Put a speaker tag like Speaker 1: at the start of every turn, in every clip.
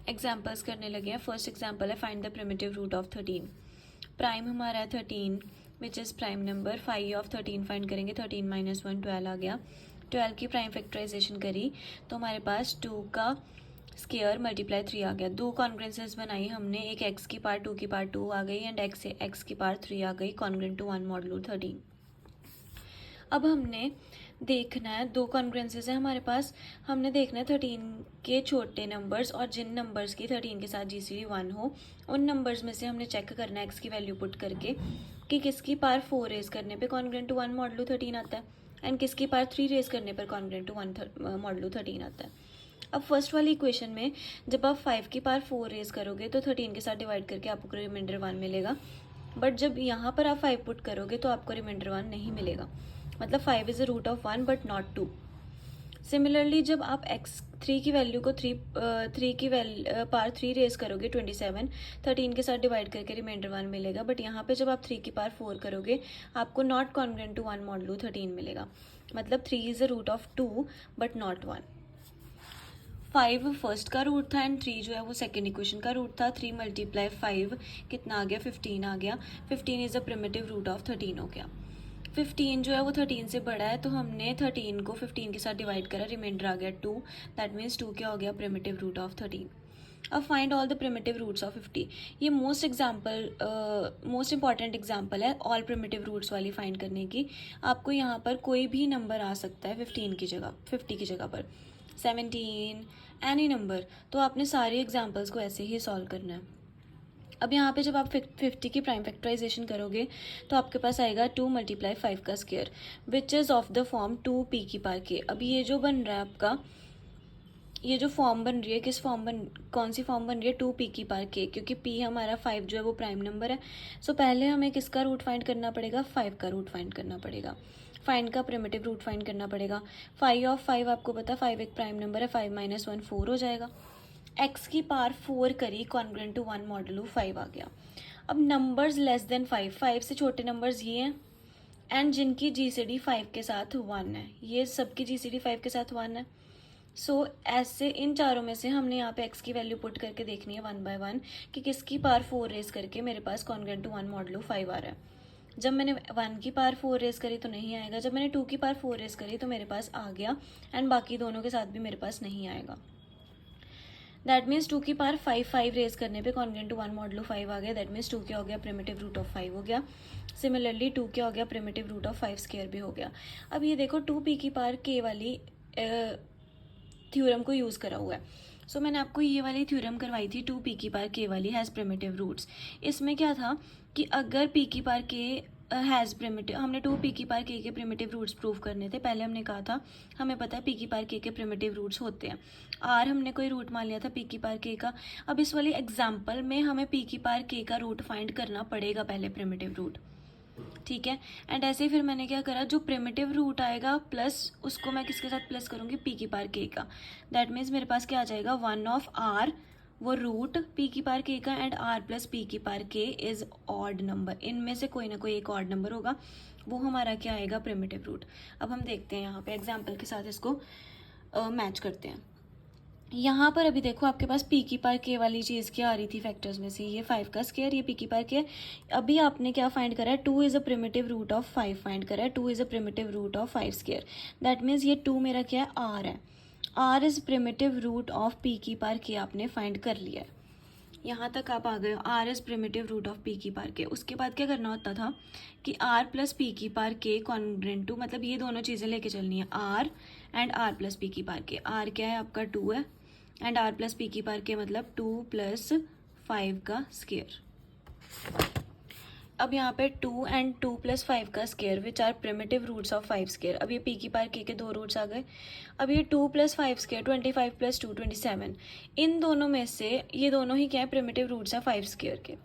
Speaker 1: Examples करने लगे हैं। फर्स्ट एग्जाम्पल है find the primitive root of 13। Prime हमारा है 13 which is prime number. Five of 13 find करेंगे, 13 माइनस 1 12 आ गया। 12 की प्राइम फैक्टराइजेशन करी तो हमारे पास 2 का स्केयर मल्टीप्लाई 3 आ गया। दो कॉन्ग्रेंसेस बनाई हमने, एक x की पावर 2 की पावर 2 आ गई एंड x की पावर 3 आ गई, कॉन्ग्रेंट टू 1 मॉडुलो 13। अब हमने देखना है, दो कॉन्ग्रेंसेस है हमारे पास, हमने देखना है 13 के छोटे नंबर्स और जिन नंबर्स की 13 के साथ जीसीडी 1 हो उन नंबर्स में से हमने चेक करना है x की वैल्यू पुट करके कि किसकी पावर 4 रेज करने पे कॉन्ग्रेंट टू 1 मॉडुलो 13 आता है एंड किसकी पावर 3 रेज करने पर कॉन्ग्रेंट टू 1 मॉडुलो 13 आता है। अब फर्स्ट वाली इक्वेशन में जब आप 5 की पावर 4 रेज करोगे तो 13 के साथ डिवाइड करके आपको रिमाइंडर 1 मिलेगा, बट जब यहाँ पर आप 5 पुट करोगे तो आपको रिमाइंडर 1 नहीं मिलेगा, मतलब 5 is a root of 1 but not 2। Similarly जब आप x3 की वैल्यू को 3 की पावर 3 रेज करोगे 27, 13 के साथ डिवाइड करके रिमाइंडर 1 मिलेगा, बट यहाँ पे जब आप 3 की पावर 4 करोगे आपको नॉट कॉन्ग्रेंट टू 1 मॉडुलो 13 मिलेगा, मतलब 3 is a root of 2 but not 1। 5 first का रूट था एंड 3 जो है वो सेकेंड इक्वेशन का रूट था। 3 मल्टीप्लाई 5 कितना आ गया, 15 आ गया। 15 is a primitive root of 13 हो गया। 15 जो है वो 13 से बड़ा है तो हमने 13 को 15 के साथ डिवाइड करा, रिमाइंडर आ गया 2, दैट मीन्स 2 क्या हो गया, प्रिमिटिव रूट ऑफ 13। अब find all the primitive roots of 50। ये मोस्ट इंपॉर्टेंट एग्जाम्पल है ऑल प्रिमिटिव रूट्स वाली फाइंड करने की। आपको यहाँ पर कोई भी नंबर आ सकता है 15 की जगह, 50 की जगह पर 17, एनी नंबर, तो आपने सारे एग्जाम्पल्स को ऐसे ही सॉल्व करना है। अब यहाँ पे जब आप 50 की प्राइम फैक्टराइजेशन करोगे तो आपके पास आएगा 2 मल्टीप्लाई 5 का square which is of the form 2p की पावर k। अब ये जो बन रहा है आपका, ये जो फॉर्म बन रही है कौन सी फॉर्म बन रही है, 2p की पावर k, क्योंकि p हमारा 5 जो है वो प्राइम नंबर है। सो पहले हमें किसका रूट फाइंड करना पड़ेगा, 5 का रूट फाइंड करना पड़ेगा, 5 का प्रिमिटिव रूट फाइंड करना पड़ेगा। 5 ऑफ 5 आपको पता, 5 एक प्राइम नंबर है, 5 माइनस 1 4 हो जाएगा। x की पावर 4 करी, कॉन्ग्रेंट टू 1 मॉडुलो 5 आ गया। अब नंबर्स लेस देन 5, 5 से छोटे नंबर्स ये हैं एंड जिनकी जीसीडी 5 के साथ 1 है, ये सबकी जीसीडी 5 के साथ 1 है। सो ऐसे इन चारों में से हमने यहाँ पे x की वैल्यू पुट करके देखनी है 1 बाय 1 कि किसकी पावर 4 रेज करके मेरे पास कॉन्ग्रेंट टू 1 मॉडुलो 5 आ रहा है। जब मैंने 1 की पावर 4 रेज करी तो नहीं आएगा, जब मैंने 2 की पावर 4 रेज करी तो मेरे पास आ गया एंड बाकी दोनों के साथ भी मेरे पास नहीं आएगा। दैट मीन्स 2 की पावर 5 रेज करने पे कॉन्ग्रेंट टू 1 मॉडुलो 5 आ गया, दैट मीन्स 2 क्या हो गया, प्रिमिटिव रूट ऑफ 5 हो गया। सिमिलरली 2 क्या हो गया, प्रिमिटिव रूट ऑफ 5 स्क्वायर भी हो गया। अब ये देखो 2p की पावर k वाली थ्योरम को यूज़ करा हुआ है। सो मैंने आपको ये वाली थ्योरम करवाई थी 2p की पावर k वाली हैज़ प्रिमिटिव रूट्स। इसमें क्या था कि अगर p की पावर k हैज़ प्रिमिटिव, हमने 2p की पावर k के प्रिमिटिव रूट्स प्रूव करने थे। पहले हमने कहा था हमें पता है p की पावर k के प्रिमिटिव रूट्स होते हैं, r हमने कोई रूट मान लिया था p की पावर k का। अब इस वाली एग्जाम्पल में हमें p की पावर k का रूट फाइंड करना पड़ेगा पहले, प्रिमिटिव रूट, ठीक है। एंड ऐसे ही फिर मैंने क्या करा, जो प्रिमिटिव रूट आएगा प्लस उसको मैं किसके साथ प्लस करूँगी, p की पावर k का। दैट मीन्स मेरे पास क्या आ जाएगा, 1 ऑफ r वो रूट p की पावर k का एंड r प्लस p की power k is odd number. इनमें से कोई ना कोई एक ऑड नंबर होगा, वो हमारा क्या आएगा, प्रिमिटिव रूट। अब हम देखते हैं यहाँ पे एग्जाम्पल के साथ इसको मैच करते हैं। यहाँ पर अभी देखो आपके पास p की पावर k वाली चीज़ क्या आ रही थी फैक्टर्स में से, ये 5 का स्क्वायर, ये p की पावर k। अभी आपने क्या फाइंड करा है, 2 is a primitive root of 5 find करा है, 2 is a primitive root of 5 square. That means ये 2 मेरा क्या है, r है, r is primitive root of p की पावर k आपने फाइंड कर लिया है। यहाँ तक आप आ गए, r is primitive root of p की पावर k। उसके बाद क्या करना होता था कि r प्लस p की पावर k कॉन्ग्रेंट टू, मतलब ये दोनों चीज़ें लेके चलनी है, r and r plus p की पावर k। r क्या है आपका 2 है एंड r प्लस p की पावर k मतलब 2 प्लस 5 का स्क्वायर। अब यहाँ पे 2 एंड 2 प्लस 5 का square which are primitive roots of 5 square. अब ये p की पावर k के दो रूट्स आ गए। अब ये 2 प्लस 5 स्क्वायर 25 प्लस 2 27, इन दोनों में से ये दोनों ही क्या है, प्रिमिटिव रूट्स है 5 स्क्वायर के।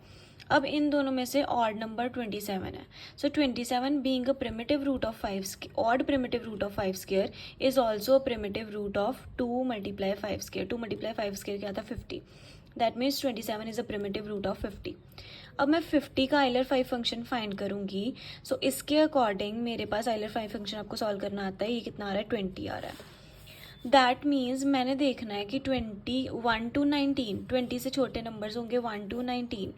Speaker 1: अब इन दोनों में से ऑड नंबर 27 है। So 27 being a primitive root of 5, odd primitive root of 5 square is also primitive root of 2 multiply 5 square. 2 multiply 5 square क्या था, 50। That means 27 is a primitive root of 50। अब मैं 50 का आइलर 5 फंक्शन फाइंड करूंगी। सो इसके according मेरे पास Euler 5 function आपको solve करना आता है, ये कितना आ रहा है, 20 आ रहा है। दैट मीन्स मैंने देखना है कि 21 to 19, 20 से छोटे नंबर्स होंगे 1 to 19।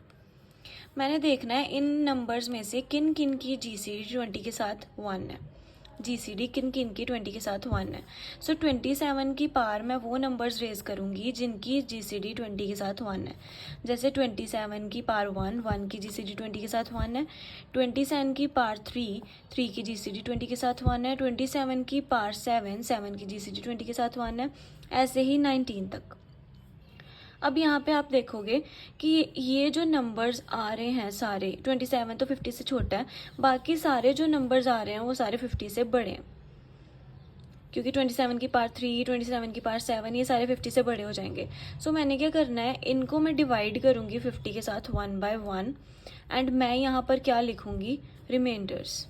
Speaker 1: मैंने देखना है इन नंबर्स में से किन किन की GCD 20 के साथ 1 है, GCD किन किन की 20 के साथ 1 है। सो 27 की पार मैं वो नंबर्स रेज करूँगी जिनकी GCD 20 के साथ 1 है। जैसे 27 की पार 1, 1 की GCD 20 के साथ 1 है। 27 की पार 3, 3 की GCD 20 के साथ 1 है। 27 की पार 7, 7 की GCD 20 के साथ 1 है। ऐसे ही 19 तक। अब यहाँ पे आप देखोगे कि ये जो नंबर्स आ रहे हैं सारे, 27 तो 50 से छोटा है, बाकी सारे जो नंबर्स आ रहे हैं वो सारे 50 से बड़े हैं, क्योंकि 27 की पार 3, 27 की पार 7 ये सारे 50 से बड़े हो जाएंगे। सो मैंने क्या करना है, इनको मैं डिवाइड करूँगी 50 के साथ 1 by 1 एंड मैं यहाँ पर क्या लिखूँगी, रिमाइंडर्स।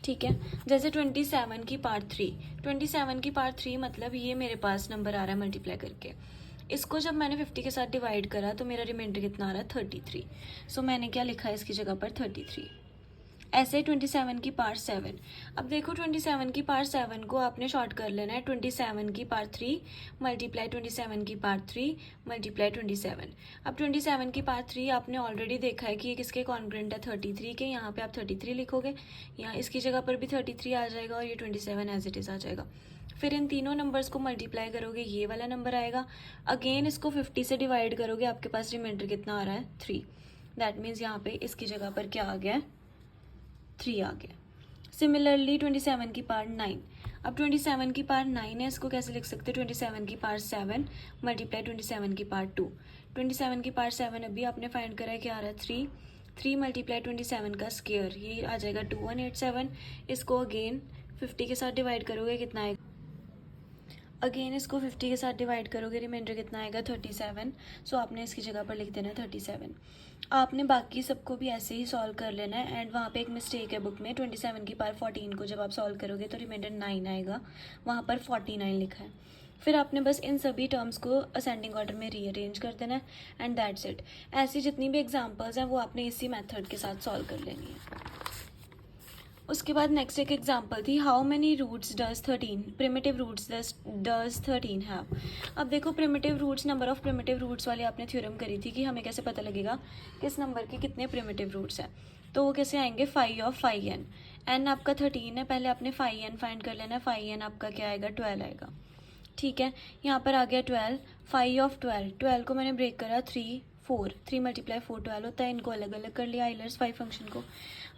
Speaker 1: ठीक है, जैसे 27 की पार 3, 27 की पार 3 मतलब ये मेरे पास नंबर आ रहा है मल्टीप्लाई करके। इसको जब मैंने 50 के साथ डिवाइड करा तो मेरा रिमाइंडर कितना आ रहा है, 33। सो मैंने क्या लिखा है इसकी जगह पर, 33। ऐसे ही 27 की पार 7। अब देखो 27 की पार 7 को आपने शॉर्ट कर लेना है, 27 की पार 3 मल्टीप्लाई 27 की पार 3 मल्टीप्लाई 27। अब 27 की पार 3 आपने ऑलरेडी देखा है कि ये किसके कॉन्ग्रुएंट है, 33 के। यहाँ पे आप 33 लिखोगे, यहाँ इसकी जगह पर भी 33 आ जाएगा और ये 27 एज इट इज़ आ जाएगा। फिर इन तीनों नंबर्स को मल्टीप्लाई करोगे, ये वाला नंबर आएगा। अगेन इसको 50 से डिवाइड करोगे, आपके पास रिमाइंडर कितना आ रहा है, 3। दैट मीन्स यहाँ पे इसकी जगह पर क्या आ गया है, 3 आ गया। सिमिलरली 27 की पार 9। अब 27 की पार 9 है, इसको कैसे लिख सकते हैं, 27 की पार 7 मल्टीप्लाई 27 की पार 2। 27 की पार 7 अभी आपने फाइंड करा है, क्या आ रहा है, 3। 3 मल्टीप्लाई 27 का स्क्वायर, ये आ जाएगा 2187। इसको अगेन 50 के साथ डिवाइड करोगे, कितना आएगा, अगेन इसको 50 के साथ डिवाइड करोगे, रिमाइंडर कितना आएगा, 37। सो आपने इसकी जगह पर लिख देना है 37। आपने बाकी सबको भी ऐसे ही सॉल्व कर लेना है। एंड वहाँ पे एक मिस्टेक है बुक में, 27 की पार 14 को जब आप सॉल्व करोगे तो रिमाइंडर 9 आएगा, वहाँ पर 49 लिखा है। फिर आपने बस इन सभी टर्म्स को असेंडिंग ऑर्डर में रीअरेंज कर देना है एंड दैट्स इट। ऐसी जितनी भी एग्जाम्पल्स हैं वो आपने इसी मेथड के साथ सॉल्व कर लेनी है। उसके बाद नेक्स्ट एक एग्जाम्पल थी, how many roots does 13, primitive roots does 13 have. अब देखो primitive roots, number of primitive roots वाली आपने थ्योरम करी थी कि हमें कैसे पता लगेगा किस नंबर के कितने प्रिमिटिव रूट्स हैं। तो वो कैसे आएंगे, 5 of 5n। n आपका 13 है, पहले आपने 5n फाइंड कर लेना है, 5n आपका क्या आएगा, 12 आएगा। ठीक है, यहाँ पर आ गया 12, 5 of 12, 12 को मैंने ब्रेक करा 3, 4, 3 मल्टीप्लाई 4 12 होता है। इनको अलग अलग कर लिया आइलर्स 5 फंक्शन को।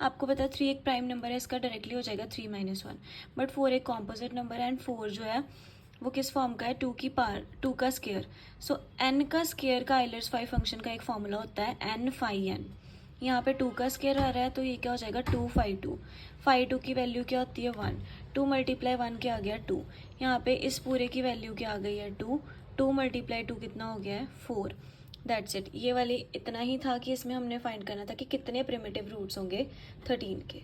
Speaker 1: आपको पता है 3 एक प्राइम नंबर है, इसका डायरेक्टली हो जाएगा 3 - 1, बट 4 एक कॉम्पोजिट नंबर है एंड 4 जो है वो किस फॉर्म का है, 2 की पार 2 का स्क्वायर। सो n का स्क्वायर का आइलर्स 5 फंक्शन का एक फॉर्मूला होता है n phi n। यहाँ पे 2 का स्क्वायर आ रहा है तो ये क्या हो जाएगा, 2 phi 2। phi 2 की वैल्यू क्या होती है, 1। 2 मल्टीप्लाई 1 क्या आ गया, 2। यहाँ पे इस पूरे की वैल्यू क्या आ गई है, 2। 2 मल्टीप्लाई 2 कितना हो गया है, 4। That's it. ये वाली इतना ही था कि इसमें हमने फाइंड करना था कि कितने प्रिमिटिव रूट्स होंगे 13 के।